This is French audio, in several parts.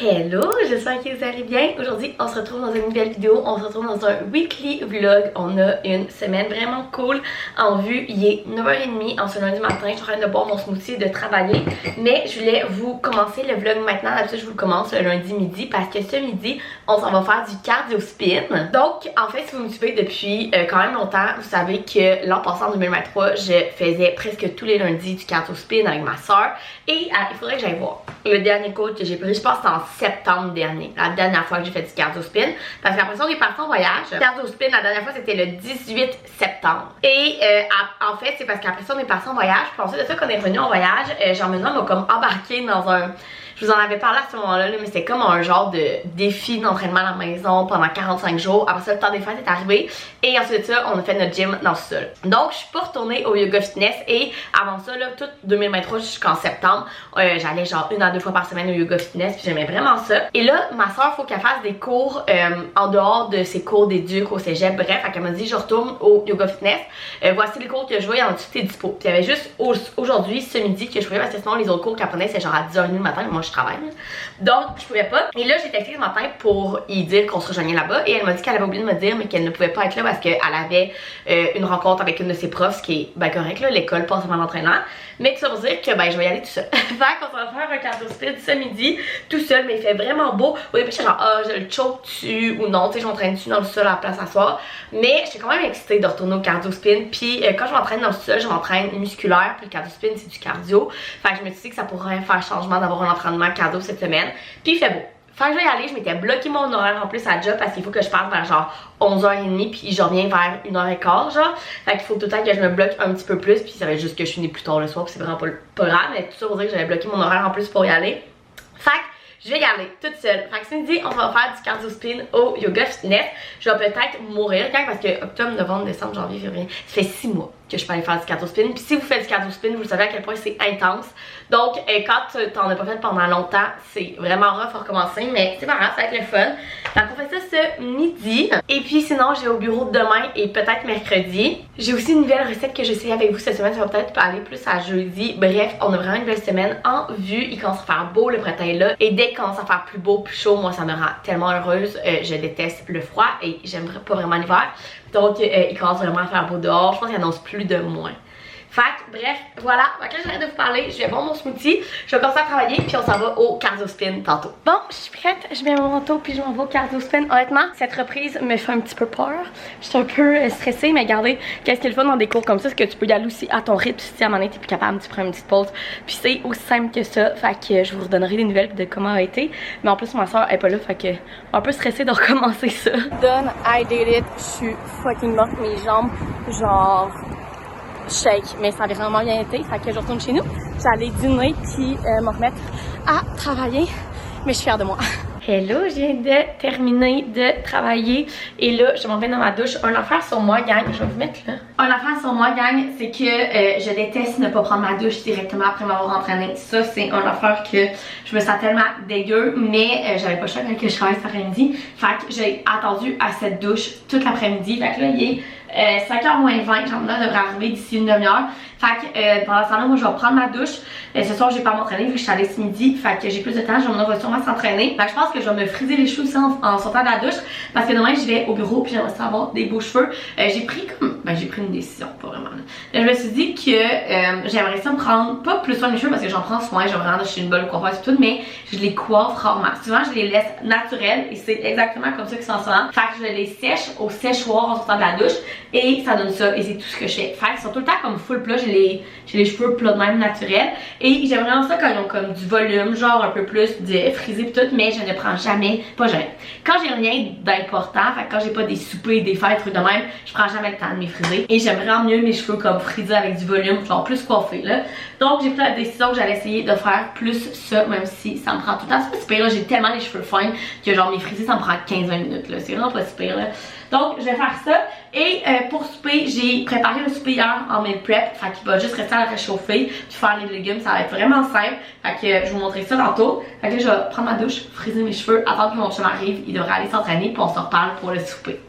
Hello, j'espère que vous allez bien. Aujourd'hui, on se retrouve dans une nouvelle vidéo. On se retrouve dans un weekly vlog. On a une semaine vraiment cool en vue. Il est 9h30 en ce lundi matin. Je suis en train de boire mon smoothie et de travailler. Mais je voulais vous commencer le vlog maintenant. D'habitude, je vous le commence le lundi midi parce que ce midi, on s'en va faire du cardio spin. Donc, en fait, si vous me suivez depuis quand même longtemps, vous savez que l'an passé, en 2023, je faisais presque tous les lundis du cardio spin avec ma soeur. Et il faudrait que j'aille voir le dernier coach que j'ai pris. Je pense que c'était en septembre dernier, la dernière fois que j'ai fait du cardio spin, parce qu'après ça on est parti en voyage. Cardio spin la dernière fois c'était le 18 septembre et en fait c'est parce qu'après ça on est parti en voyage, puis ensuite de ça qu'on est revenu en voyage, Jean-Benoît m'a comme embarqué dans un, je vous en avais parlé à ce moment-là, mais c'était comme un genre de défi d'entraînement à la maison pendant 45 jours. Après ça, le temps des fêtes est arrivé. Et ensuite de ça, on a fait notre gym dans le sol. Donc, je suis pas retournée au yoga fitness. Et avant ça, là, tout 2023 jusqu'en septembre, j'allais genre 1 à 2 fois par semaine au yoga fitness. Puis j'aimais vraiment ça. Et là, ma soeur, faut qu'elle fasse des cours en dehors de ses cours d'éduc au cégep. Bref, elle m'a dit, je retourne au yoga fitness. Voici les cours que je vois, il y en a tout qui est dispo. Puis il y avait juste aujourd'hui, ce midi, que je pouvais, parce que sinon, les autres cours qu'elle prenait, c'est genre à 10h30 le matin. Moi, je travaille. Donc, je pouvais pas. Et là, j'ai texté ce matin pour y dire qu'on se rejoignait là-bas. Et elle m'a dit qu'elle avait oublié de me dire, mais qu'elle ne pouvait pas être là parce qu'elle avait une rencontre avec une de ses profs, ce qui est ben correct, là. L'école passe avant l'entraînement. Mais tout ça veut dire que ben, je vais y aller tout seul. Fait qu'on va faire un cardio spin ce midi, tout seul, mais il fait vraiment beau. Au début, j'étais genre, je le choke dessus ou non, tu sais, je m'entraîne dessus dans le sol à la place à soir. Mais j'étais quand même excitée de retourner au cardio spin. Puis quand je m'entraîne dans le sol, je m'entraîne musculaire. Puis le cardio spin, c'est du cardio. Fait que je me suis dit que ça pourrait faire changement d'avoir un entraînement cardio cette semaine. Puis il fait beau. Fait que je vais y aller, je m'étais bloqué mon horaire en plus à job parce qu'il faut que je parte vers genre 11h30 puis je reviens vers 1h15 genre. Fait qu'il faut tout le temps que je me bloque un petit peu plus puis ça va être juste que je finis plus tard le soir puis c'est vraiment pas grave, mais tout ça pour dire que j'avais bloqué mon horaire en plus pour y aller. Fait que je vais y aller toute seule. Fait que ce midi, on va faire du cardio spin au yoga fitness. Je vais peut-être mourir quand parce que octobre, novembre, décembre, janvier, février, ça fait 6 mois que je peux aller faire du cardio spin. Puis si vous faites du cardio spin, vous savez à quel point c'est intense. Donc quand t'en as pas fait pendant longtemps, c'est vraiment rough à recommencer, mais c'est marrant, ça va être le fun. Donc on fait ça ce midi. Et puis sinon, j'ai au bureau demain et peut-être mercredi. J'ai aussi une nouvelle recette que j'essaie avec vous cette semaine, ça va peut-être aller plus à jeudi. Bref, on a vraiment une belle semaine en vue. Il commence à faire beau, le printemps est là. Et dès qu'il commence à faire plus beau, plus chaud, moi ça me rend tellement heureuse. Je déteste le froid et j'aime pas vraiment l'hiver. Donc il commence vraiment à faire beau dehors. Je pense qu'il annonce plus de moins. Fait que, bref, voilà. Fait que là, j'arrête de vous parler. Je vais boire mon smoothie. Je vais commencer à travailler. Puis on s'en va au cardio spin tantôt. Bon, je suis prête. Je mets mon manteau. Puis je m'en vais au cardio spin. Honnêtement, cette reprise me fait un petit peu peur. Je suis un peu stressée. Mais regardez, qu'est-ce qu'il y a le fun dans des cours comme ça? C'est que tu peux y aller aussi à ton rythme. Si à un moment donné, t'es plus capable, tu prends une petite pause. Puis c'est aussi simple que ça. Fait que je vous redonnerai des nouvelles de comment a été. Mais en plus, ma soeur est pas là. Fait que un peu stressée de recommencer ça. Done, I did it. Je suis fucking morte. Mes jambes, genre shake, mais ça avait vraiment bien été. Fait que je retourne chez nous. J'allais dîner puis me remettre à travailler. Mais je suis fière de moi. Hello, je viens de terminer de travailler et là, je m'en vais dans ma douche. Un affaire sur moi, gang, je vais vous mettre là. Un affaire sur moi, gang, c'est que je déteste ne pas prendre ma douche directement après m'avoir entraîné. Ça, c'est un affaire que je me sens tellement dégueu, mais j'avais pas le choix quand je travaille cet après-midi. Fait que j'ai attendu à cette douche toute l'après-midi. Fait que là, il est 5h moins 20, Jean-Benoît devrait arriver d'ici une demi-heure. Fait que pendant ce temps-là, moi je vais prendre ma douche. Ce soir, j'ai pas à m'entraîner vu que je suis allée ce midi. Fait que j'ai plus de temps, Jean-Benoît va sûrement s'entraîner. Fait que je pense que je vais me friser les cheveux aussi en sortant de la douche. Parce que demain, je vais au bureau puis j'aimerais avoir des beaux cheveux. J'ai pris une décision, pas vraiment. Je me suis dit que j'aimerais ça me prendre, pas plus soin de mes cheveux parce que j'en prends soin, je vais vraiment chez une bonne coiffeuse et tout, mais je les coiffe rarement. Souvent, je les laisse naturelles et c'est exactement comme ça qu'ils sont en ce moment. Fait que je les sèche au séchoir en sortant de la douche et ça donne ça et c'est tout ce que je fais. Fait qu'ils sont tout le temps comme full plat, j'ai les cheveux plats de même naturels et j'aime vraiment ça quand ils ont comme du volume, genre un peu plus de frisé pis tout, mais je ne prends jamais, pas jamais. Quand j'ai rien d'important, fait que quand j'ai pas des soupers, des fêtes, trucs de même, je prends jamais le temps de me friser et j'aime vraiment mieux mes cheveux comme frisés avec du volume, genre plus coiffés là. Donc j'ai pris la décision que j'allais essayer de faire plus ça, même si ça me prend tout le temps. C'est pas super là, j'ai tellement les cheveux fins que genre mes frisés ça me prend 15-20 minutes là, c'est vraiment pas super là. Donc je vais faire ça et pour souper, j'ai préparé le souper hier en meal prep, fait qu'il va juste rester à le réchauffer puis faire les légumes, ça va être vraiment simple. Fait que je vais vous montrer ça tantôt. Fait que là, je vais prendre ma douche, friser mes cheveux, attendre que mon chum arrive, il devrait aller s'entraîner puis on se reparle pour le souper.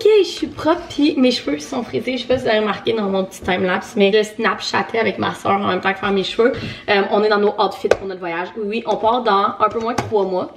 Ok, je suis propre puis mes cheveux sont frisés. Je sais pas si vous avez remarqué dans mon petit timelapse, mais je snapchattais avec ma soeur en même temps que faire mes cheveux. On est dans nos outfits pour notre voyage. Oui, on part dans un peu moins de 3 mois.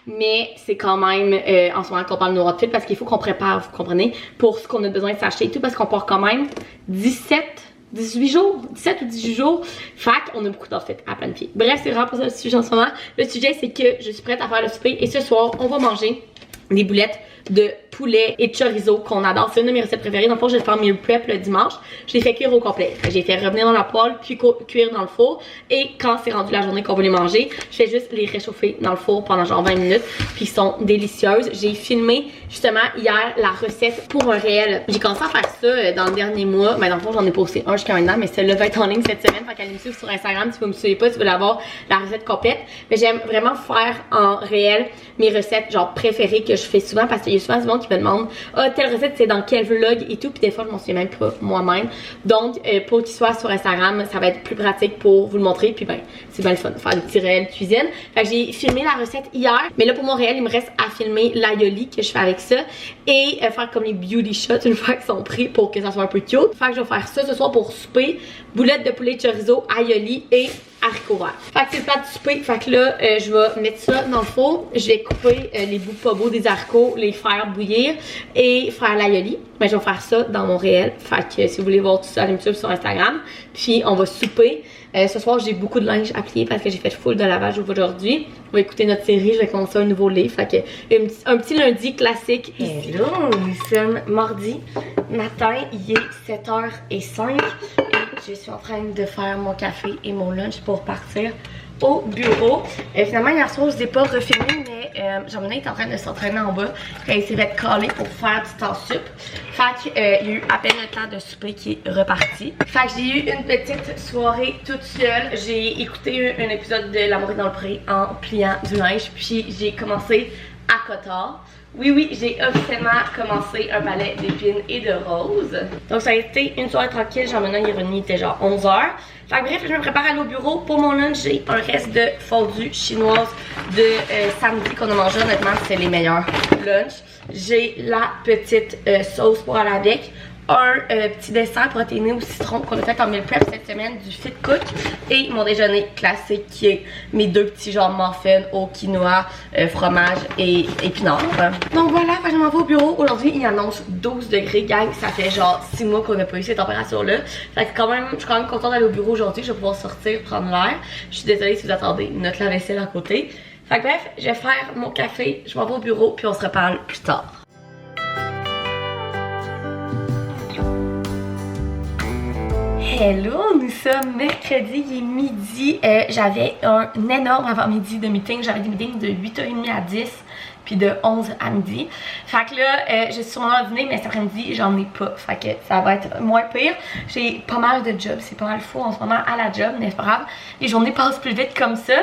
Mais c'est quand même en ce moment qu'on parle de nos outfits parce qu'il faut qu'on prépare, vous comprenez, pour ce qu'on a besoin de s'acheter et tout parce qu'on part quand même 18 jours, 17 ou 18 jours. Fait qu'on a beaucoup d'outfits à planifier. Bref, c'est vraiment pas ça le sujet en ce moment. Le sujet, c'est que je suis prête à faire le souper et ce soir, on va manger des boulettes de poulet et de chorizo qu'on adore. C'est une de mes recettes préférées. Dans le fond, je vais faire meal prep le dimanche. Je les fais cuire au complet. J'ai fait revenir dans la poêle, puis cuire dans le four. Et quand c'est rendu la journée qu'on va les manger, je fais juste les réchauffer dans le four pendant genre 20 minutes. Puis ils sont délicieuses. J'ai filmé justement hier la recette pour un réel. J'ai commencé à faire ça dans le dernier mois. Mais dans le fond, j'en ai posté un jusqu'à maintenant. Mais celle-là va être en ligne cette semaine. Fait qu'allez me suivre sur Instagram si vous me suivez pas, si vous voulez avoir la recette complète. Mais j'aime vraiment faire en réel mes recettes genre préférées que je fais souvent parce qu'il y a souvent du monde qui me demande ah, telle recette c'est dans quel vlog et tout, puis des fois je m'en souviens même pas moi-même. Donc pour qu'il soit sur Instagram, ça va être plus pratique pour vous le montrer, puis ben c'est bien le fun de faire des petits réels cuisine. Fait que j'ai filmé la recette hier, mais là pour mon réel il me reste à filmer l'aioli que je fais avec ça et faire comme les beauty shots une fois qu'ils sont pris pour que ça soit un peu cute. Fait que je vais faire ça ce soir pour souper, boulettes de poulet chorizo, aioli et haricots verts. Fait que c'est le plat de souper. Fait que là, je vais mettre ça dans le four. Je vais couper les bouts pas beaux des haricots, les faire bouillir et faire l'aioli. Mais je vais faire ça dans mon réel. Fait que si vous voulez voir tout ça, allez me suivre sur Instagram. Puis on va souper. Ce soir, j'ai beaucoup de linge à plier parce que j'ai fait full de lavage aujourd'hui. On va écouter notre série. Je vais commencer un nouveau livre. Fait que un petit lundi classique. Hello, nous sommes mardi matin. Il est 7h05. Je suis en train de faire mon café et mon lunch pour partir au bureau. Finalement, hier soir, je ne l'ai pas refilmé, mais Jean-Benet est en train de s'entraîner en bas. Il s'est fait caler pour faire du temps sup. Fait qu'il y a eu à peine le temps de souper qui est reparti. Fait que j'ai eu une petite soirée toute seule. J'ai écouté un épisode de L'amour est dans le pré en pliant du linge. Puis j'ai commencé à Cotard. Oui, j'ai officiellement commencé un balai d'épines et de roses. Donc ça a été une soirée tranquille. Jean-Benet est revenu, il était genre 11h. Fait que bref, je me prépare à aller au bureau. Pour mon lunch, j'ai un reste de fondue chinoise de samedi qu'on a mangé. Honnêtement, c'est les meilleurs lunchs. J'ai la petite sauce pour aller avec. Un petit dessert protéiné au citron qu'on a fait en meal prep cette semaine du Fit Cook et mon déjeuner classique qui est mes deux petits genres muffins au quinoa, fromage et épinards. Donc voilà, je m'en vais au bureau. Aujourd'hui, il annonce 12 degrés, gang. Ça fait genre 6 mois qu'on n'a pas eu cette température-là. Fait que je suis quand même contente d'aller au bureau aujourd'hui. Je vais pouvoir sortir, prendre l'air. Je suis désolée si vous attendez notre lave-vaisselle à côté. Fait que bref, je vais faire mon café, je m'en vais au bureau puis on se reparle plus tard. Hello, nous sommes mercredi, il est midi. J'avais un énorme avant-midi de meeting. J'avais des meetings de 8h30 à 10 puis de 11 à midi. Fait que là, je suis sûrement à dîner, mais cet après-midi, j'en ai pas. Fait que ça va être moins pire. J'ai pas mal de jobs, c'est pas mal fou en ce moment à la job, mais c'est pas grave. Les journées passent plus vite comme ça.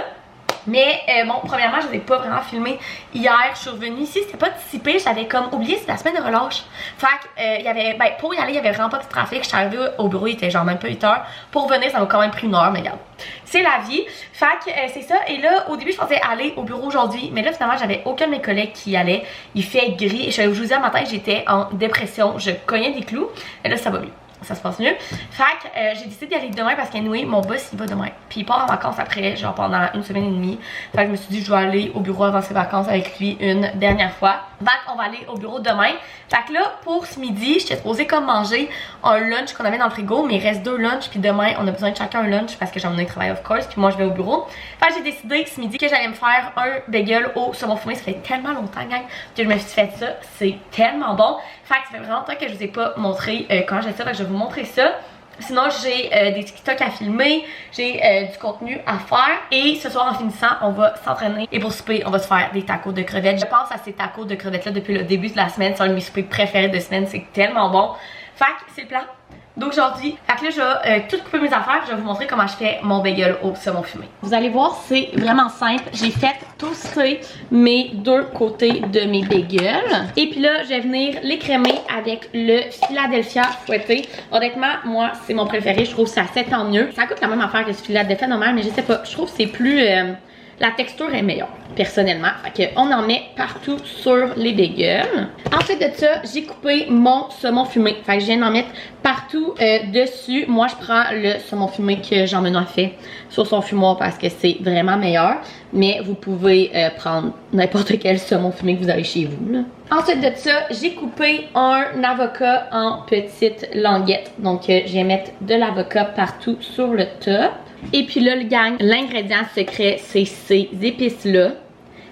Mais bon, premièrement, je ne les ai pas vraiment filmé hier. Je suis revenue ici, c'était pas si pire. J'avais comme oublié, c'était la semaine de relâche. Fait que, il y avait, ben, pour y aller, il y avait vraiment pas de trafic. Je suis arrivée au bureau, il était genre même pas 8h. Pour venir, ça m'a quand même pris 1 heure, mais regarde. C'est la vie. Fait que, c'est ça. Et là, au début, je pensais aller au bureau aujourd'hui. Mais là, finalement, j'avais aucun de mes collègues qui y allait. Il fait gris. Et je vous disais, matin, j'étais en dépression. Je cognais des clous. Et là, ça va mieux. Ça se passe mieux. Fait que j'ai décidé d'y aller demain parce qu'anyway, mon boss il va demain. Puis il part en vacances après, genre pendant 1 semaine et demie. Fait que je me suis dit je vais aller au bureau avant ses vacances avec lui une dernière fois. Fait qu'on va aller au bureau demain. Fait que là, pour ce midi, j'étais supposée comme manger un lunch qu'on avait dans le frigo, mais il reste 2 lunchs. Puis demain, on a besoin de chacun un lunch parce que j'ai emmené travail of course. Puis moi, je vais au bureau. Fait que j'ai décidé ce midi que j'allais me faire un bagel au saumon fumé. Ça fait tellement longtemps, gang, que je me suis fait ça. C'est tellement bon. Fait que ça fait vraiment longtemps que je vous ai pas montré quand j'ai ça. Fait que je vais vous montrer ça. Sinon, j'ai des TikTok à filmer, j'ai du contenu à faire. Et ce soir, en finissant, on va s'entraîner. Et pour souper, on va se faire des tacos de crevettes. Je pense à ces tacos de crevettes-là depuis le début de la semaine. C'est un de mes soupers préférés de semaine. C'est tellement bon. Fait que c'est le plan d'aujourd'hui. Fait que là, je vais tout couper mes affaires. Je vais vous montrer comment je fais mon bagel au saumon fumé. Vous allez voir, c'est vraiment simple. J'ai fait toaster mes 2 côtés de mes bagels. Et puis là, je vais venir l'écrémer avec le Philadelphia fouetté. Honnêtement, moi, c'est mon préféré. Je trouve ça 7 ans mieux. Ça coûte la même affaire que ce Philadelphia normal, mais je sais pas. Je trouve que c'est plus... la texture est meilleure, personnellement. Fait qu'on en met partout sur les légumes. Ensuite de ça, j'ai coupé mon saumon fumé. Fait que je viens d'en mettre partout dessus. Moi, je prends le saumon fumé que Jean-Benoît fait sur son fumoir parce que c'est vraiment meilleur. Mais vous pouvez prendre n'importe quel saumon fumé que vous avez chez vous, là. Ensuite de ça, j'ai coupé un avocat en petites languettes. Donc, je viens mettre de l'avocat partout sur le top. Et puis là, le gang, l'ingrédient secret, c'est ces épices-là.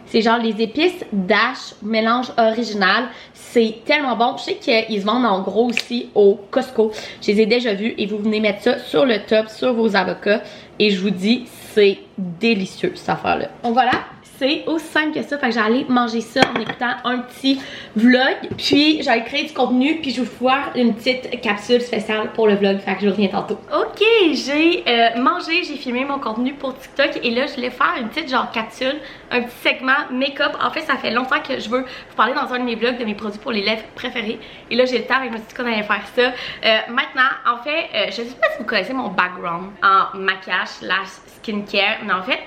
C'est genre les épices Dash, mélange original. C'est tellement bon. Je sais qu'ils se vendent en gros aussi au Costco. Je les ai déjà vus et vous venez mettre ça sur le top, sur vos avocats. Et je vous dis, c'est délicieux cette affaire-là. Donc voilà. C'est aussi simple que ça, fait que j'allais manger ça en écoutant un petit vlog, puis j'allais créer du contenu, puis je vais vous faire une petite capsule spéciale pour le vlog, fait que je reviens tantôt. Ok, j'ai mangé, j'ai filmé mon contenu pour TikTok et là je voulais faire une petite genre capsule, un petit segment make-up. En fait ça fait longtemps que je veux vous parler dans un de mes vlogs de mes produits pour les lèvres préférés et là j'ai le temps et je me suis dit qu'on allait faire ça. Maintenant, en fait, je sais pas si vous connaissez mon background en maquillage / skincare, mais en fait,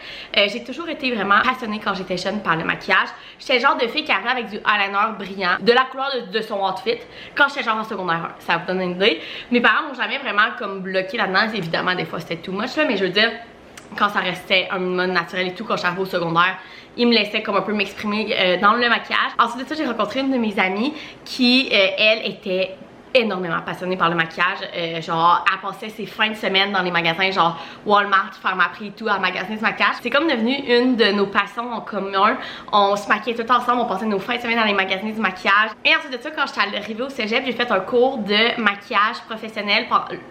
j'ai toujours été vraiment passionnée quand j'étais jeune par le maquillage. J'étais le genre de fille qui arrivait avec du eyeliner brillant, de la couleur de son outfit, quand j'étais genre en secondaire 1. Ça vous donne une idée. Mes parents m'ont jamais vraiment comme bloqué là-dedans. Évidemment, des fois c'était too much là, mais je veux dire, quand ça restait un minimum naturel et tout, quand j'arrivais au secondaire, ils me laissaient comme un peu m'exprimer dans le maquillage. Ensuite de ça, j'ai rencontré une de mes amies qui, elle, était énormément passionnée par le maquillage. Genre, elle passait ses fins de semaine dans les magasins, genre Walmart, Pharmaprix et tout, à magasiner ce maquillage. C'est comme devenu une de nos passions en commun. On se maquillait tout ensemble, on passait nos fins de semaine dans les magasins du maquillage. Et ensuite de ça, quand j'étais arrivée au cégep, j'ai fait un cours de maquillage professionnel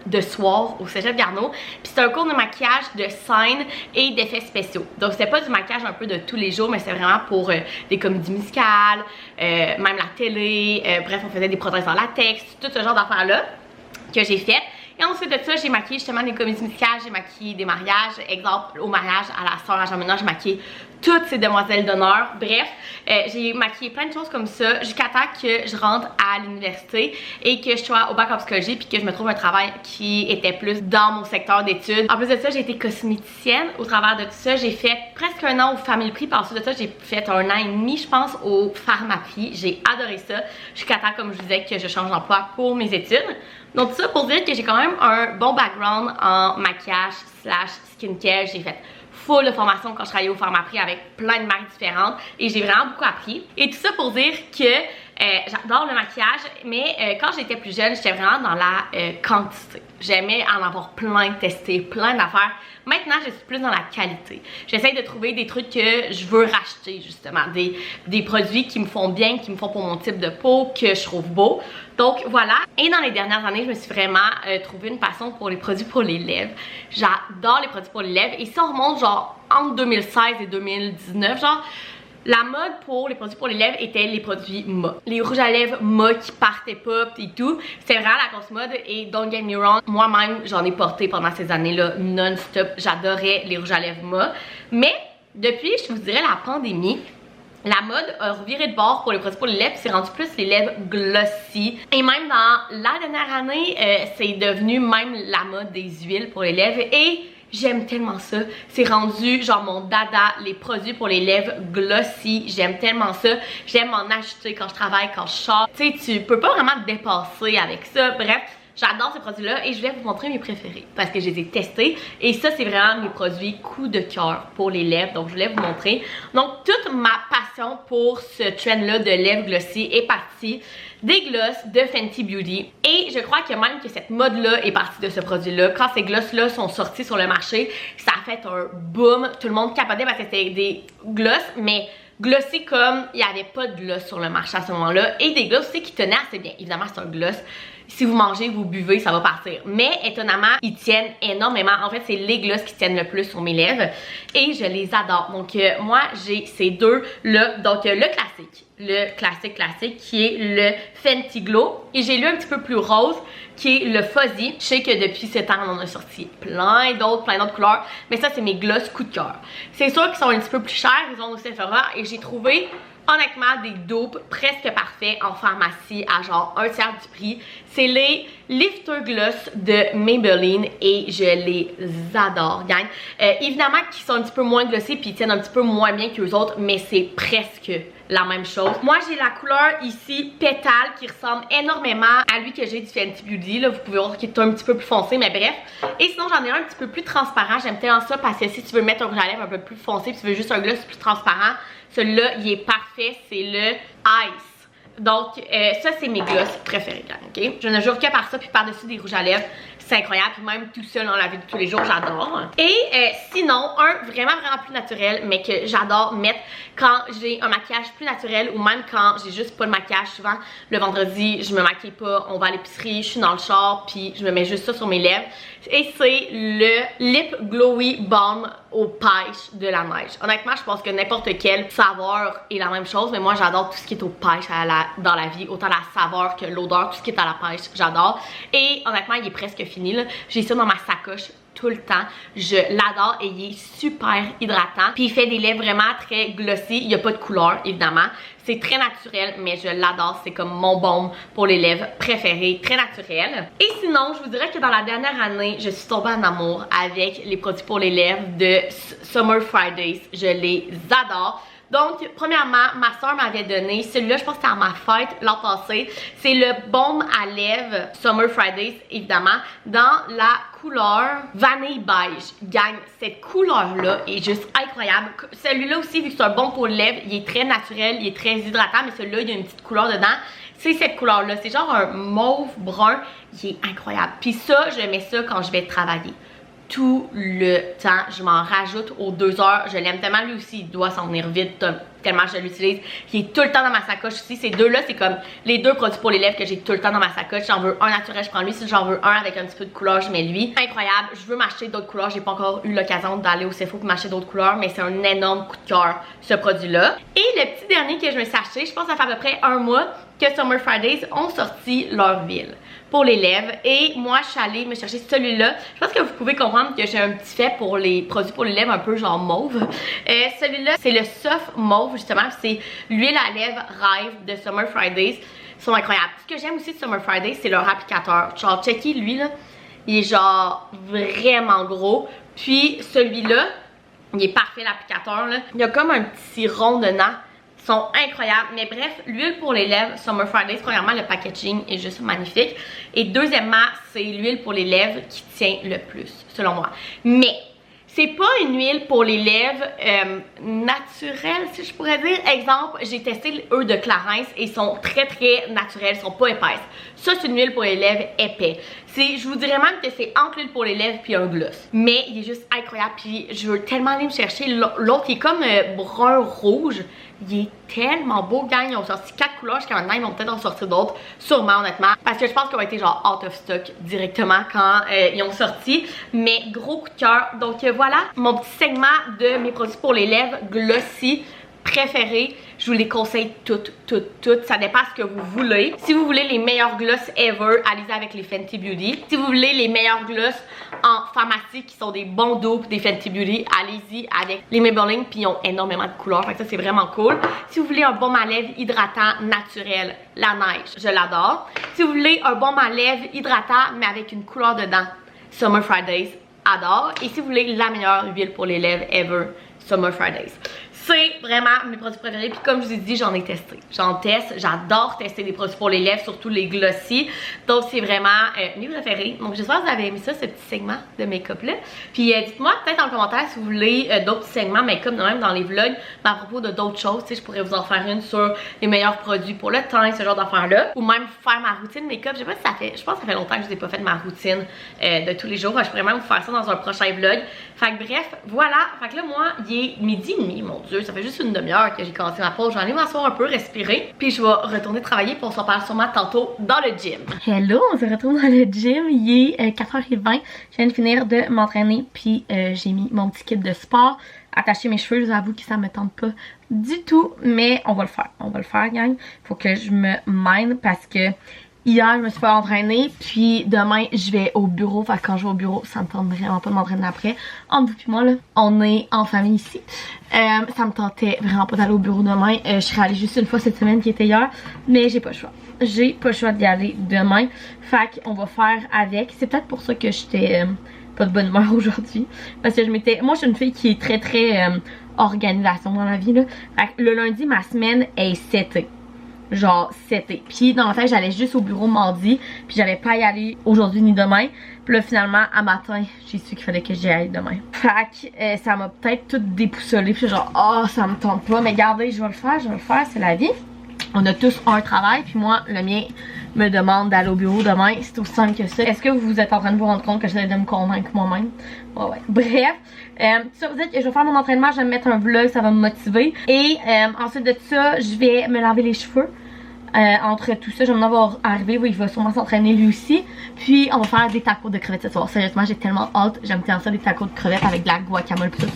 de soir au cégep Garneau. Puis c'était un cours de maquillage de scène et d'effets spéciaux. Donc c'était pas du maquillage un peu de tous les jours, mais c'était vraiment pour des comédies musicales, même la télé, bref, on faisait des prothèses en latex, tout ce genre d'affaires-là que j'ai fait. Et ensuite de ça, j'ai maquillé justement des comédies musicales, j'ai maquillé des mariages. Exemple, au mariage à la sœur à Jean-Benoît, j'ai maquillé toutes ces demoiselles d'honneur. Bref, j'ai maquillé plein de choses comme ça jusqu'à temps que je rentre à l'université et que je sois au bac en psychologie puis que je me trouve un travail qui était plus dans mon secteur d'études. En plus de ça, j'ai été cosméticienne. Au travers de tout ça, j'ai fait presque un an au Family Prix. Puis ensuite de ça, j'ai fait un an et demi, je pense, au Pharmaprix. J'ai adoré ça jusqu'à temps, comme je vous disais, que je change d'emploi pour mes études. Donc tout ça pour dire que j'ai quand même un bon background en maquillage / skincare. J'ai fait full de formation quand je travaillais au Pharmaprix avec plein de marques différentes et j'ai vraiment beaucoup appris. Et tout ça pour dire que j'adore le maquillage, mais quand j'étais plus jeune, j'étais vraiment dans la quantité. J'aimais en avoir plein, tester plein d'affaires. Maintenant, je suis plus dans la qualité. J'essaie de trouver des trucs que je veux racheter, justement. Des produits qui me font bien, qui me font pour mon type de peau, que je trouve beau. Donc, voilà. Et dans les dernières années, je me suis vraiment trouvé une passion pour les produits pour les lèvres. J'adore les produits pour les lèvres. Et si on remonte, genre, entre 2016 et 2019, genre, la mode pour les produits pour les lèvres était les produits MA. Les rouges à lèvres MA qui partaient pas et tout. C'était vraiment la grosse mode et don't get me wrong, moi-même j'en ai porté pendant ces années-là non-stop. J'adorais les rouges à lèvres MA. Mais depuis, je vous dirais, la pandémie, la mode a reviré de bord pour les produits pour les lèvres, c'est rendu plus les lèvres glossy. Et même dans la dernière année, c'est devenu même la mode des huiles pour les lèvres et j'aime tellement ça. C'est rendu genre mon dada, les produits pour les lèvres glossy. J'aime tellement ça. J'aime m'en acheter quand je travaille, quand je sors. Tu sais, tu peux pas vraiment te dépasser avec ça. Bref, j'adore ces produits-là et je vais vous montrer mes préférés parce que je les ai testés. Et ça, c'est vraiment mes produits coup de cœur pour les lèvres. Donc, je voulais vous montrer. Donc, toute ma passion pour ce trend-là de lèvres glossy est partie des glosses de Fenty Beauty. Et je crois que même que cette mode-là est partie de ce produit-là. Quand ces glosses-là sont sorties sur le marché, ça a fait un boom. Tout le monde capotait parce que c'était des glosses, mais glossy comme il n'y avait pas de gloss sur le marché à ce moment-là. Et des glosses aussi qui tenaient assez bien. Évidemment, c'est un gloss. Si vous mangez, vous buvez, ça va partir. Mais étonnamment, ils tiennent énormément. En fait, c'est les glosses qui tiennent le plus sur mes lèvres. Et je les adore. Donc, moi, j'ai ces deux-là. Donc, le classique. le classique qui est le Fenty Glow. Et j'ai lu un petit peu plus rose qui est le Fuzzy. Je sais que depuis ce temps, on en a sorti plein d'autres couleurs. Mais ça, c'est mes gloss coup de cœur. C'est sûr qu'ils sont un petit peu plus chers, ils ont au Sephora. Et j'ai trouvé honnêtement des dupes presque parfaits en pharmacie à genre un tiers du prix. C'est les Lifter Gloss de Maybelline et je les adore, gang. Évidemment qu'ils sont un petit peu moins glossés puis ils tiennent un petit peu moins bien que les autres, mais c'est presque la même chose. Moi, j'ai la couleur ici Pétale qui ressemble énormément à lui que j'ai du Fenty Beauty. Là, vous pouvez voir qu'il est un petit peu plus foncé, mais bref. Et sinon, j'en ai un petit peu plus transparent. J'aime tellement ça parce que si tu veux mettre un rouge à lèvres un peu plus foncé puis tu veux juste un gloss plus transparent, celui-là, il est parfait. C'est le Ice. Donc, ça, c'est mes gloss préférés, ok? Je ne jure que par ça, puis par-dessus des rouges à lèvres. C'est incroyable, puis même tout seul dans la vie de tous les jours, j'adore. Et sinon, un vraiment plus naturel, mais que j'adore mettre quand j'ai un maquillage plus naturel ou même quand j'ai juste pas de maquillage. Souvent, le vendredi, je me maquille pas, on va à l'épicerie, je suis dans le char, puis je me mets juste ça sur mes lèvres. Et c'est le Lip Glowy Balm aux pêches de la neige. Honnêtement, je pense que n'importe quel saveur est la même chose, mais moi, j'adore tout ce qui est aux pêches dans la vie. Autant la saveur que l'odeur, tout ce qui est à la pêche, j'adore. Et honnêtement, il est presque fini, là. J'ai ça dans ma sacoche tout le temps. Je l'adore et il est super hydratant. Puis il fait des lèvres vraiment très glossy. Il n'y a pas de couleur, évidemment. C'est très naturel, mais je l'adore. C'est comme mon baume pour les lèvres préféré, très naturel. Et sinon, je vous dirais que dans la dernière année, je suis tombée en amour avec les produits pour les lèvres de Summer Fridays. Je les adore. Donc, premièrement, ma soeur m'avait donné celui-là, je pense que c'était à ma fête l'an passé. C'est le baume à lèvres Summer Fridays, évidemment, dans la couleur vanille beige. Gang, cette couleur-là est juste incroyable. Celui-là aussi, vu que c'est un baume pour les lèvres, il est très naturel, il est très hydratant, mais celui-là, il y a une petite couleur dedans. C'est cette couleur-là. C'est genre un mauve brun. Il est incroyable. Puis ça, je mets ça quand je vais travailler. Tout le temps, je m'en rajoute aux 2 heures. Je l'aime tellement, lui aussi, il doit s'en venir vite tellement je l'utilise. Il est tout le temps dans ma sacoche aussi. Ces deux-là, c'est comme les 2 produits pour les lèvres que j'ai tout le temps dans ma sacoche. J'en veux un naturel, je prends lui. Si j'en veux un avec un petit peu de couleur, je mets lui. Incroyable. Je veux m'acheter d'autres couleurs. J'ai pas encore eu l'occasion d'aller au Sephora pour m'acheter d'autres couleurs, mais c'est un énorme coup de cœur, ce produit-là. Et le petit dernier que je me suis acheté, je pense que ça fait à peu près 1 mois que Summer Fridays ont sorti leur huile pour les lèvres. Et moi, je suis allée me chercher celui-là. Je pense que vous pouvez comprendre que j'ai un petit fait pour les produits pour les lèvres un peu genre mauve. Celui-là, c'est le Soft Mauve, justement. C'est l'huile à lèvres Rêve de Summer Fridays. Ils sont incroyables. Ce que j'aime aussi de Summer Fridays, c'est leur applicateur. Genre, checky, lui, là, il est genre vraiment gros. Puis celui-là, il est parfait, l'applicateur, là. Il y a comme un petit rond dedans. Sont incroyables. Mais bref, l'huile pour les lèvres Summer Fridays, premièrement, le packaging est juste magnifique. Et deuxièmement, c'est l'huile pour les lèvres qui tient le plus, selon moi. Mais c'est pas une huile pour les lèvres naturelle, si je pourrais dire. Exemple, j'ai testé eux de Clarins et ils sont très naturels, ils sont pas épaisses. Ça, c'est une huile pour les lèvres épais. Je vous dirais même que c'est entre l'huile pour les lèvres puis un gloss. Mais il est juste incroyable. Puis je veux tellement aller me chercher l'autre qui est comme brun rouge. Il est tellement beau, gang. Ils ont sorti 4 couleurs jusqu'à maintenant. Ils vont peut-être en sortir d'autres, sûrement, honnêtement. Parce que je pense qu'ils ont été genre out of stock directement quand ils ont sorti. Mais gros coup de cœur. Donc voilà mon petit segment de mes produits pour les lèvres glossy préférés. Je vous les conseille toutes. Ça dépend ce que vous voulez. Si vous voulez les meilleurs gloss ever, allez-y avec les Fenty Beauty. Si vous voulez les meilleurs gloss en pharmacie qui sont des bons dupes des Fenty Beauty, allez-y avec les Maybelline, puis ils ont énormément de couleurs. Fait que ça, c'est vraiment cool. Si vous voulez un baume à lèvres hydratant naturel, la neige, je l'adore. Si vous voulez un baume à lèvres hydratant, mais avec une couleur dedans, Summer Fridays, adore. Et si vous voulez la meilleure huile pour les lèvres ever, Summer Fridays. C'est vraiment mes produits préférés. Puis comme je vous ai dit, j'en ai testé. J'en teste. J'adore tester des produits pour les lèvres, surtout les glossy. Donc c'est vraiment mes préférés. Donc j'espère que vous avez aimé ça, ce petit segment de make-up là. Puis dites-moi peut-être en commentaire si vous voulez d'autres segments make-up, même dans les vlogs, mais à propos de d'autres choses. Tu sais, je pourrais vous en faire une sur les meilleurs produits pour le teint, ce genre d'affaires là. Ou même faire ma routine make-up. Je sais pas si ça fait, je pense que ça fait longtemps que je n'ai pas fait ma routine de tous les jours. Je pourrais même vous faire ça dans un prochain vlog. Fait que bref, voilà. Fait que là, moi, il est 12h30, mon Dieu. Ça fait juste une demi-heure que j'ai commencé ma pause. Je vais aller m'asseoir un peu, respirer. Puis je vais retourner travailler. Puis on s'en parle sûrement tantôt dans le gym. Hello, on se retrouve dans le gym. Il est 4h20. Je viens de finir de m'entraîner. Puis j'ai mis mon petit kit de sport attacher mes cheveux. Je vous avoue que ça me tente pas du tout, mais on va le faire. On va le faire, gang. Faut que je me mène parce que hier, je me suis fait entraîner, puis demain, je vais au bureau. Fait que quand je vais au bureau, ça me tente vraiment pas de m'entraîner après. Entre vous et moi, là, on est en famille ici. Ça me tentait vraiment pas d'aller au bureau demain. Je serais allée juste une fois cette semaine qui était hier, mais j'ai pas le choix. J'ai pas le choix d'y aller demain. Fait qu'on va faire avec. C'est peut-être pour ça que j'étais pas de bonne humeur aujourd'hui. Parce que moi, je suis une fille qui est très organisation dans la vie, là. Fait que le lundi, ma semaine est setée. Genre c'était. Puis dans ma tête j'allais juste au bureau mardi. Puis j'avais pas à y aller aujourd'hui ni demain. Puis là finalement à matin j'ai su qu'il fallait que j'y aille demain. Fait que ça m'a peut-être tout dépoussolé. Puis genre oh ça me tente pas. Mais regardez je vais le faire, c'est la vie. On a tous un travail. Puis moi le mien me demande d'aller au bureau demain. C'est aussi simple que ça. Est-ce que vous êtes en train de vous rendre compte que j'essaie de me convaincre moi-même? Ouais. Bref, ça veut dire que je vais faire mon entraînement, je vais me mettre un vlog, ça va me motiver. Et ensuite de ça, je vais me laver les cheveux. Entre tout ça, je vais m'en avoir arrivé, oui, il va sûrement s'entraîner lui aussi. Puis on va faire des tacos de crevettes ce soir. Sérieusement, j'ai tellement hâte. J'aime tellement ça, des tacos de crevettes avec de la guacamole pis tout.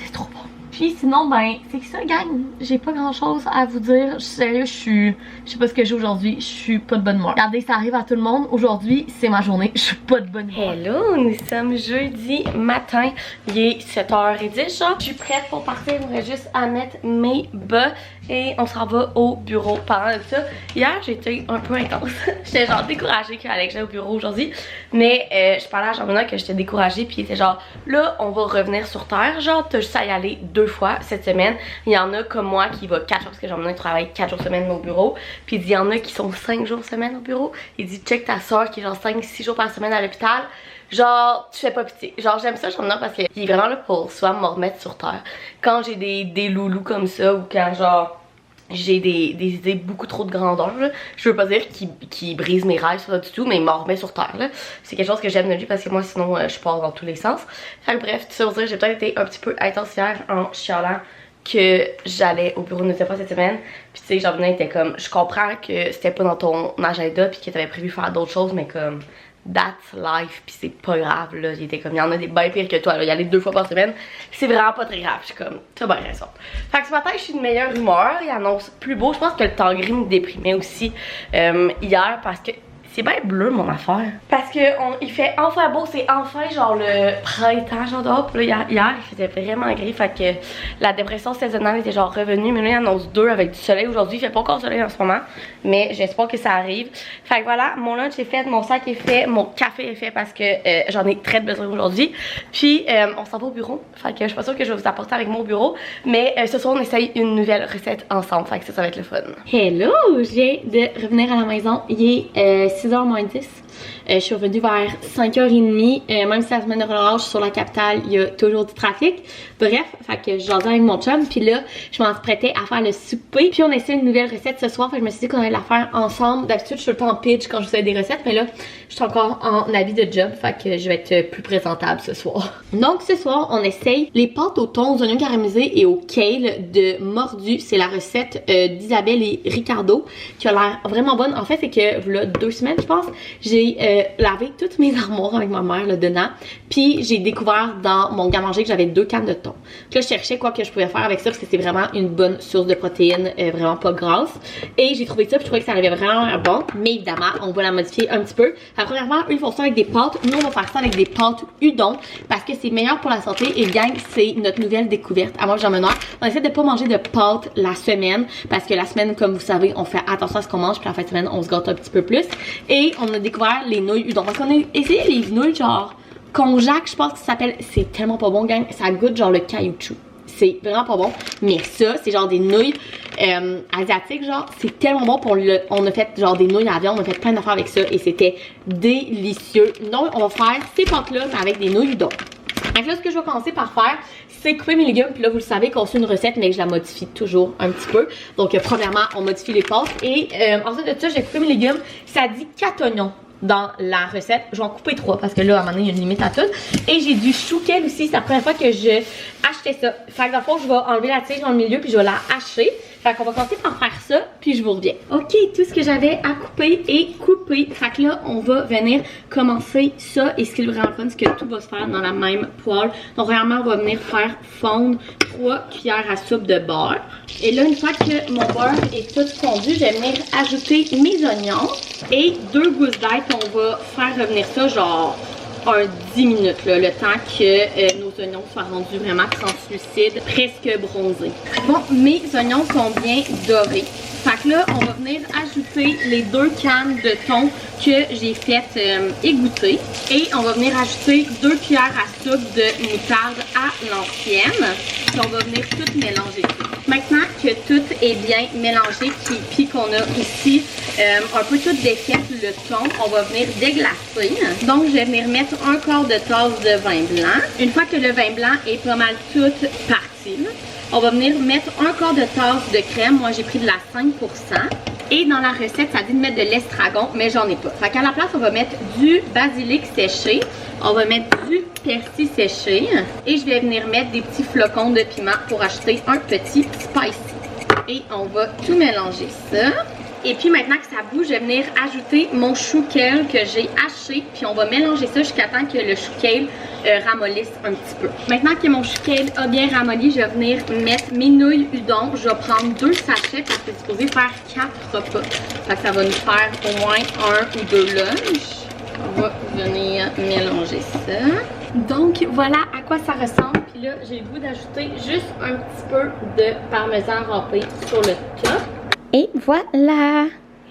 C'est trop bon. Puis sinon, ben, c'est que ça, gang. J'ai pas grand chose à vous dire. Sérieux, je sais pas ce que j'ai aujourd'hui. Je suis pas de bonne humeur. Regardez, ça arrive à tout le monde. Aujourd'hui, c'est ma journée. Je suis pas de bonne humeur. Hello, nous sommes jeudi matin. Il est 7h10, genre. Je suis prête pour partir. Il me reste juste à mettre mes bas. Et on s'en va au bureau. Parlant de ça, hier, j'étais un peu intense. J'étais genre découragée qu'il fallait que j'aille au bureau aujourd'hui. Mais je parlais à Jean-Benoît que j'étais découragée. Puis il était genre, là, on va revenir sur terre. Genre, t'as juste à y aller 2 fois cette semaine. Il y en a comme moi qui va 4 jours parce que Jean-Benoît travaille 4 jours semaine au bureau. Puis il dit, il y en a qui sont 5 jours semaine au bureau. Il dit, check ta soeur qui est genre 5-6 jours par semaine à l'hôpital. Genre, tu fais pas pitié. Genre, j'aime ça, Jean-Benoît, parce qu'il est vraiment là pour soit me remettre sur terre. Quand j'ai des loulous comme ça ou quand genre j'ai des idées beaucoup trop de grandeur là. Je veux pas dire qu'il brise mes rêves, ça du tout, mais il m'en remet sur terre là. C'est quelque chose que j'aime de lui parce que moi sinon je pars dans tous les sens. Fait que bref, tout ça pour dire j'ai peut-être été un petit peu intense hier en chialant que j'allais au bureau une fois cette semaine. Puis tu sais, Jean-Benoît était comme, je comprends que c'était pas dans ton agenda puis que t'avais prévu faire d'autres choses, mais comme that's life, pis c'est pas grave là. Il était comme, il y en a des bien pires que toi là. Y aller 2 fois par semaine, c'est vraiment pas très grave. Je suis comme, t'as bien raison. Fait que ce matin, je suis de meilleure humeur. Il annonce plus beau. Je pense que le temps gris me déprimait aussi hier parce que c'est bien bleu mon affaire. Parce que il fait enfin beau, c'est enfin genre le printemps genre dehors. Puis là hier il faisait vraiment gris. Fait que la dépression saisonnale était genre revenue. Mais là il annonce 2 avec du soleil aujourd'hui. Il fait pas encore soleil en ce moment. Mais j'espère que ça arrive. Fait que voilà, mon lunch est fait, mon sac est fait, mon café est fait parce que j'en ai très besoin aujourd'hui. Puis on s'en va au bureau. Fait que je suis pas sûre que je vais vous apporter avec moi au bureau. Mais ce soir on essaye une nouvelle recette ensemble. Fait que ça va être le fun. Hello! Je viens de revenir à la maison. Il est 6h moins 10. Je suis revenue vers 5h30. Même si la semaine de relâche sur la capitale, il y a toujours du trafic. Bref, fait que j'en avec mon chum. Puis là, je m'en prêtais à faire le souper. Puis on essaie une nouvelle recette ce soir. Fait que je me suis dit qu'on allait la faire ensemble. D'habitude, je suis tout le temps en pitch quand je fais des recettes. Mais là, je suis encore en habit de job. Fait que je vais être plus présentable ce soir. Donc ce soir, on essaye les pâtes au thon, aux oignons caramélisés et au kale de Mordu. C'est la recette d'Isabelle et Ricardo qui a l'air vraiment bonne. En fait, c'est que là, 2 semaines, je pense, j'ai lavé toutes mes armoires avec ma mère là dedans. Puis j'ai découvert dans mon garde-manger que j'avais 2 cannes de thon. Donc là, je cherchais quoi que je pouvais faire avec ça parce que c'est vraiment une bonne source de protéines, vraiment pas grasse. Et j'ai trouvé ça, puis je trouvais que ça arrivait vraiment bon. Mais évidemment, on va la modifier un petit peu. Alors, premièrement, eux, ils font ça avec des pâtes. Nous, on va faire ça avec des pâtes udon parce que c'est meilleur pour la santé. Et gang, c'est notre nouvelle découverte. À moi, Jean-Benoît, on essaie de pas manger de pâtes la semaine parce que la semaine, comme vous savez, on fait attention à ce qu'on mange. Puis la fin de semaine, on se gâte un petit peu plus. Et on a découvert les nouilles udon. Parce qu'on a essayé les nouilles genre konjac, je pense que ça s'appelle. C'est tellement pas bon, gang. Ça goûte genre le caoutchouc. C'est vraiment pas bon. Mais ça, c'est genre des nouilles asiatiques, genre. C'est tellement bon. On a fait genre des nouilles à la viande. On a fait plein d'affaires avec ça. Et c'était délicieux. Donc, on va faire ces pâtes-là, mais avec des nouilles udon. Donc là, ce que je vais commencer par faire, c'est couper mes légumes. Puis là, vous le savez qu'on suit une recette, mais que je la modifie toujours un petit peu. Donc, premièrement, on modifie les pâtes. Et ensuite de ça, j'ai coupé mes légumes. Ça dit 4 oignons dans la recette. Je vais en couper 3 parce que là, à un moment donné, il y a une limite à tout. Et j'ai du chou kale aussi. C'est la première fois que je achetais ça. Fait que dans le fond, je vais enlever la tige dans le milieu puis je vais la hacher. Fait qu'on va commencer par faire ça puis je vous reviens. Ok, tout ce que j'avais à couper est coupé. souper. Fait que là, on va venir commencer ça. Et ce qui est vraiment fun, c'est que tout va se faire dans la même poêle. Donc, vraiment, on va venir faire fondre 3 cuillères à soupe de beurre. Et là, une fois que mon beurre est tout fondu, je vais venir ajouter mes oignons et 2 gousses d'ail. On va faire revenir ça genre un 10 minutes, là, le temps que nos oignons soient rendus vraiment translucides, presque bronzés. Bon, mes oignons sont bien dorés. Fait que là, on va venir ajouter les 2 cannes de thon que j'ai fait égoutter. Et on va venir ajouter 2 cuillères à soupe de moutarde à l'ancienne. Puis on va venir tout mélanger tout. Maintenant que tout est bien mélangé, puis qu'on a ici un peu tout défait le thon, on va venir déglacer. Donc, je vais venir mettre un quart de tasse de vin blanc. Une fois que le vin blanc est pas mal tout parti, on va venir mettre un quart de tasse de crème. Moi, j'ai pris de la 5%. Et dans la recette, ça dit de mettre de l'estragon, mais j'en ai pas. Fait qu'à la place, on va mettre du basilic séché. On va mettre du persil séché. Et je vais venir mettre des petits flocons de piment pour ajouter un petit spicy. Et on va tout mélanger ça. Et puis maintenant que ça bouge, je vais venir ajouter mon chou kale que j'ai haché. Puis on va mélanger ça jusqu'à temps que le chou kale ramollisse un petit peu. Maintenant que mon chou kale a bien ramolli, je vais venir mettre mes nouilles udon. Je vais prendre 2 sachets parce que c'est supposé faire 4 repas. Fait que ça va nous faire au moins 1 ou 2 lunchs. On va venir mélanger ça. Donc voilà à quoi ça ressemble. Puis là, j'ai le goût d'ajouter juste un petit peu de parmesan râpé sur le top. Et voilà!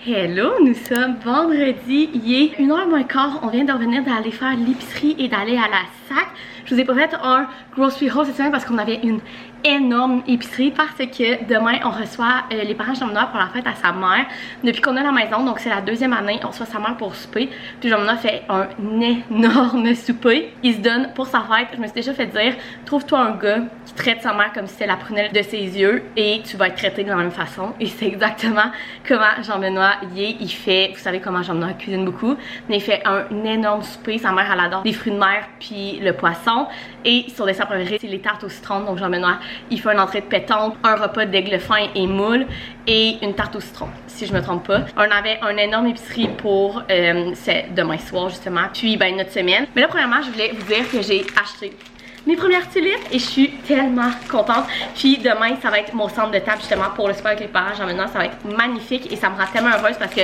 Hello, nous sommes vendredi, il est 1h15, on vient de revenir d'aller faire l'épicerie et d'aller à la SAC. Je vous ai pas fait un grocery haul cette semaine parce qu'on avait une énorme épicerie parce que demain on reçoit les parents de Jean-Benoît pour la fête à sa mère. Depuis qu'on a la maison, donc c'est la 2e année, on reçoit sa mère pour souper. Puis Jean-Benoît fait un énorme souper. Il se donne pour sa fête. Je me suis déjà fait dire, trouve-toi un gars qui traite sa mère comme si c'était la prunelle de ses yeux et tu vas être traité de la même façon. Et c'est exactement comment Jean-Benoît y est. Il fait, vous savez comment Jean-Benoît cuisine beaucoup, mais il fait un énorme souper. Sa mère elle adore les fruits de mer puis le poisson. Et son dessert préféré c'est les tartes au citron. Donc Jean-Benoît il fait une entrée de pétanque, un repas d'aigle fin et moule et une tarte au citron, si je me trompe pas. On avait un énorme épicerie pour demain soir justement, puis ben notre semaine. Mais là premièrement je voulais vous dire que j'ai acheté mes premières tulipes et je suis tellement contente. Puis demain ça va être mon centre de table justement pour le souper avec les parents. Jean-Benoît, ça va être magnifique et ça me rend tellement heureuse parce que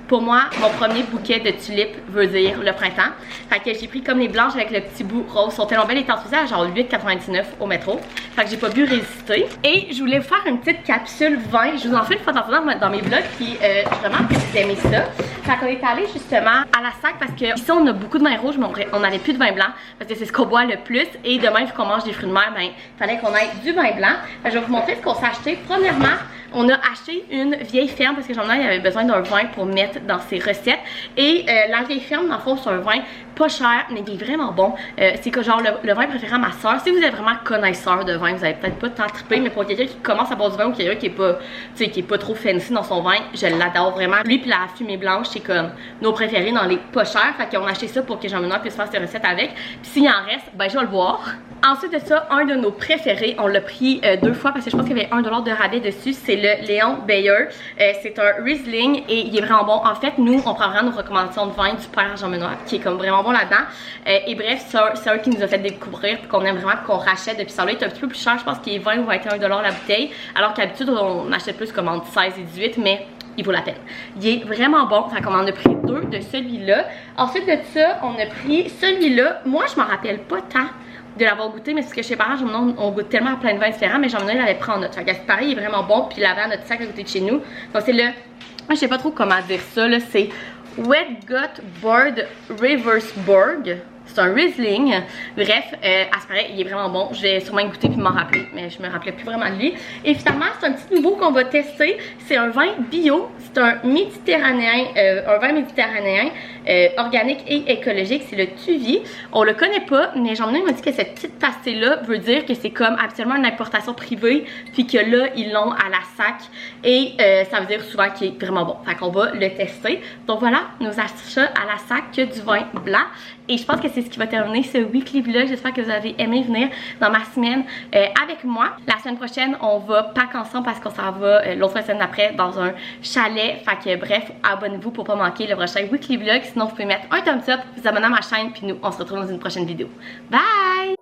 pour moi, mon premier bouquet de tulipes veut dire le printemps. Fait que j'ai pris comme les blanches avec le petit bout rose. Sont tellement belles, les transfusées à genre 8,99 au métro. Fait que j'ai pas pu résister. Et je voulais vous faire une petite capsule vin. Je vous en fais une fois dans mes vlogs. Puis vraiment que vous aimez ça. Fait qu'on est allé justement à la SAC parce que ici on a beaucoup de vin rouge, mais on n'avait plus de vin blanc parce que c'est ce qu'on boit le plus. Et demain, vu qu'on mange des fruits de mer, ben il fallait qu'on ait du vin blanc. Fait que je vais vous montrer ce qu'on s'est acheté. Premièrement, on a acheté une vieille ferme parce que Jean-Benoît avait besoin d'un vin pour mettre dans ses recettes. Et la vieille ferme, dans le fond, c'est un vin pas cher, mais qui est vraiment bon. C'est que genre le vin préféré à ma soeur. Si vous êtes vraiment connaisseur de vin, vous avez peut-être pas tant trippé, mais pour quelqu'un qui commence à boire du vin ou quelqu'un qui est pas trop fancy dans son vin, je l'adore vraiment. Lui puis la fumée blanche, c'est comme nos préférés dans les pas chers. Fait qu'on a acheté ça pour que Jean-Benoît puisse faire ses recettes avec. Puis s'il en reste, ben je vais le boire. Ensuite de ça, un de nos préférés, on l'a pris 2 fois parce que je pense qu'il y avait $1 de rabais dessus. C'est le Léon Bayer. C'est un Riesling et il est vraiment bon. En fait, nous, on prend vraiment nos recommandations de vin du père Jean-Benoît qui est comme vraiment bon là-dedans. Et bref, c'est un qui nous a fait découvrir qu'on aime vraiment qu'on rachète depuis ça. Là, il est un petit peu plus cher. Je pense qu'il est 20 ou 21 $ la bouteille. Alors qu'habitude, on achète plus comme entre 16 et 18, mais il vaut la peine. Il est vraiment bon. Fait qu'on en a pris 2 de celui-là. Ensuite de ça, on a pris celui-là. Moi, je m'en rappelle pas tant de l'avoir goûté, mais c'est parce que chez les parents, on goûte tellement à plein de vins différents, mais Jean-Benoît l'avait pris en note. Fait que pareil, il est vraiment bon, puis il l'avait à notre sac à côté de chez nous. Donc c'est le, je sais pas trop comment dire ça, là, c'est Wet Gut Board Riversburg. C'est un Riesling. Bref, à ce paraît, il est vraiment bon. Je vais sûrement goûter puis m'en rappeler, mais je me rappelais plus vraiment de lui. Et finalement, c'est un petit nouveau qu'on va tester. C'est un vin bio. C'est un méditerranéen, un vin méditerranéen organique et écologique, c'est le Tuvi. On le connaît pas, mais Jean-Benoît m'a dit que cette petite pastille-là veut dire que c'est comme absolument une importation privée, puis que là, ils l'ont à la sac, et ça veut dire souvent qu'il est vraiment bon. Fait qu'on va le tester. Donc voilà, nos achats à la sac, que du vin blanc. Et je pense que c'est ce qui va terminer ce weekly vlog. J'espère que vous avez aimé venir dans ma semaine avec moi. La semaine prochaine, on va pack ensemble parce qu'on s'en va l'autre semaine d'après dans un chalet. Fait que bref, abonnez-vous pour pas manquer le prochain weekly vlog. Sinon, vous pouvez mettre un thumbs up, vous abonner à ma chaîne, puis nous, on se retrouve dans une prochaine vidéo. Bye!